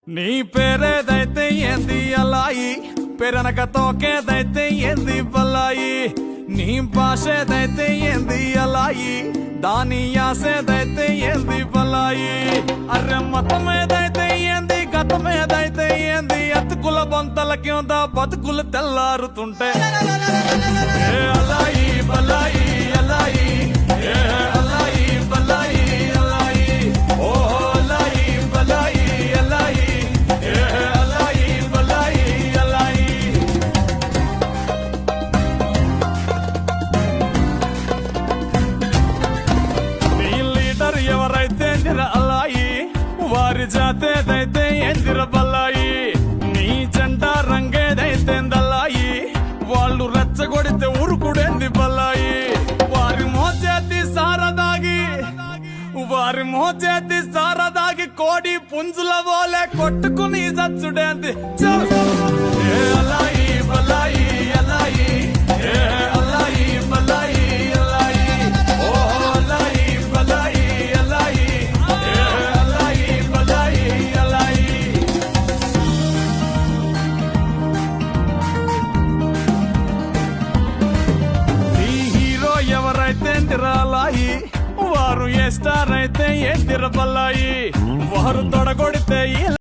నీ పేరేదైతే ఏంది అలాయి, పెరనక తోకేదైతే ఏంది బలాయి. నీ భాషేదైతే ఏంది అలాయి, దాని యాసేదైతే ఏంది బలాయి. అర్రె మతమేదైతే ఏంది, గతమేదైతే ఏంది, అతుకుల బొంతల కింద బతుకులు తెల్లారుతుంటే ఏ అలాయి బలాయి అలాయి, ఏ అలాయి బలాయి అలాయి, ఓ అలాయి బలాయి అలాయి, ఏ అలాయి బలాయి అలాయి. నీ లీడర్ ఎవరైతే నిర అలాయి, వారి జాతేదైతే ఎందిర బలాయి. నీ జెండా రంగేదైతే దలాయి, వాళ్ళు రెచ్చగొడితే ఉరుకుడేంది బలాయి. వారి మోచేతి సారదాగి కోడి పుంజుల వోలే కొట్టుకుని చచ్చుడేంది. ఏ అలాయి బలాయి అలాయి, ఏ అలాయి బలాయి అలాయి, ఓ అలాయి బలాయి అలాయి, ఏ అలాయి బలాయి అలాయి. ఈ హీరో ఎవరైతే తిరాలాయి, వారు ఏ స్టార్ అయితే ఏ తిరబల్లాయి. వారు తొడగొడితే